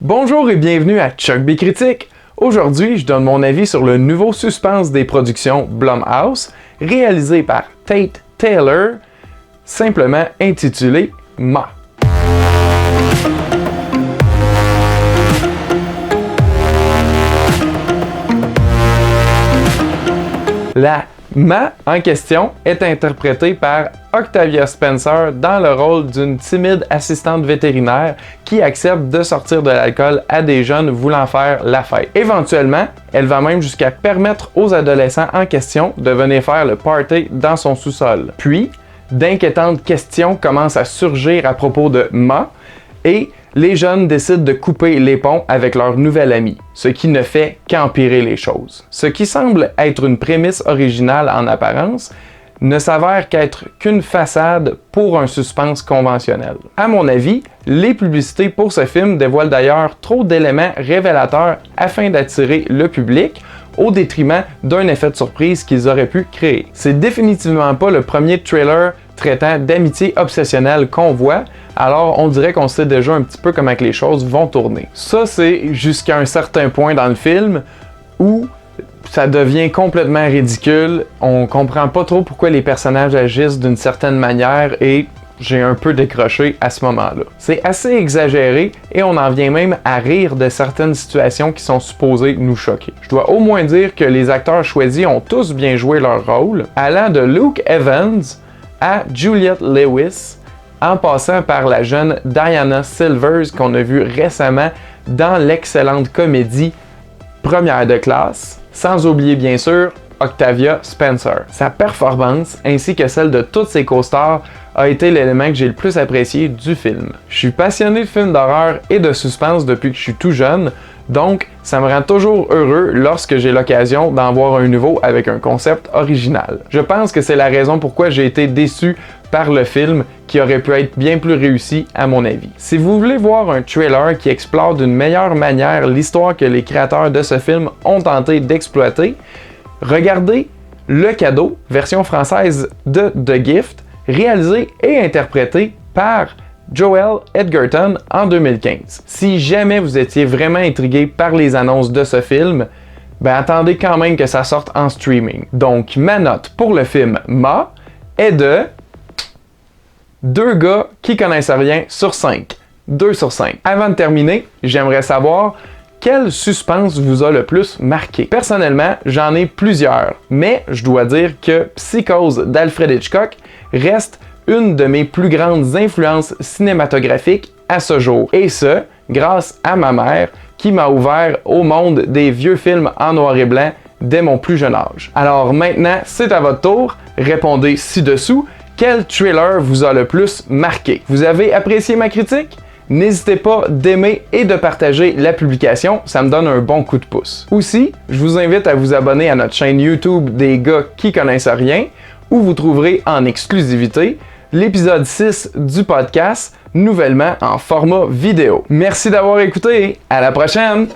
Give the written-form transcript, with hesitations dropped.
Bonjour et bienvenue à Chuck B Critique. Aujourd'hui, je donne mon avis sur le nouveau suspense des productions Blumhouse, réalisé par Tate Taylor, simplement intitulé Ma. La Ma en question est interprétée par Octavia Spencer dans le rôle d'une timide assistante vétérinaire qui accepte de sortir de l'alcool à des jeunes voulant faire la fête. Éventuellement, elle va même jusqu'à permettre aux adolescents en question de venir faire le party dans son sous-sol. Puis, d'inquiétantes questions commencent à surgir à propos de Ma et les jeunes décident de couper les ponts avec leur nouvel ami, ce qui ne fait qu'empirer les choses. Ce qui semble être une prémisse originale en apparence ne s'avère qu'être qu'une façade pour un suspense conventionnel. À mon avis, les publicités pour ce film dévoilent d'ailleurs trop d'éléments révélateurs afin d'attirer le public, au détriment d'un effet de surprise qu'ils auraient pu créer. C'est définitivement pas le premier trailer traitant d'amitié obsessionnelle qu'on voit, alors on dirait qu'on sait déjà un petit peu comment que les choses vont tourner. Ça, c'est jusqu'à un certain point dans le film où ça devient complètement ridicule, on comprend pas trop pourquoi les personnages agissent d'une certaine manière et j'ai un peu décroché à ce moment-là. C'est assez exagéré et on en vient même à rire de certaines situations qui sont supposées nous choquer. Je dois au moins dire que les acteurs choisis ont tous bien joué leur rôle, allant de Luke Evans à Juliette Lewis, en passant par la jeune Diana Silvers qu'on a vue récemment dans l'excellente comédie Première de classe, sans oublier bien sûr Octavia Spencer. Sa performance, ainsi que celle de tous ses co-stars, a été l'élément que j'ai le plus apprécié du film. Je suis passionné de films d'horreur et de suspense depuis que je suis tout jeune, donc ça me rend toujours heureux lorsque j'ai l'occasion d'en voir un nouveau avec un concept original. Je pense que c'est la raison pourquoi j'ai été déçu par le film qui aurait pu être bien plus réussi à mon avis. Si vous voulez voir un trailer qui explore d'une meilleure manière l'histoire que les créateurs de ce film ont tenté d'exploiter, regardez Le Cadeau, version française de The Gift, réalisé et interprété par Joel Edgerton en 2015. Si jamais vous étiez vraiment intrigué par les annonces de ce film, ben attendez quand même que ça sorte en streaming. Donc ma note pour le film Ma est de 2 gars qui connaissent rien sur 5. 2 sur 5. Avant de terminer, j'aimerais savoir quel suspense vous a le plus marqué. Personnellement, j'en ai plusieurs, mais je dois dire que Psychose d'Alfred Hitchcock reste une de mes plus grandes influences cinématographiques à ce jour. Et ce, grâce à ma mère qui m'a ouvert au monde des vieux films en noir et blanc dès mon plus jeune âge. Alors maintenant, c'est à votre tour. Répondez ci-dessous. Quel thriller vous a le plus marqué? Vous avez apprécié ma critique? N'hésitez pas d'aimer et de partager la publication, ça me donne un bon coup de pouce. Aussi, je vous invite à vous abonner à notre chaîne YouTube des gars qui connaissent rien, où vous trouverez en exclusivité l'épisode 6 du podcast, nouvellement en format vidéo. Merci d'avoir écouté, à la prochaine!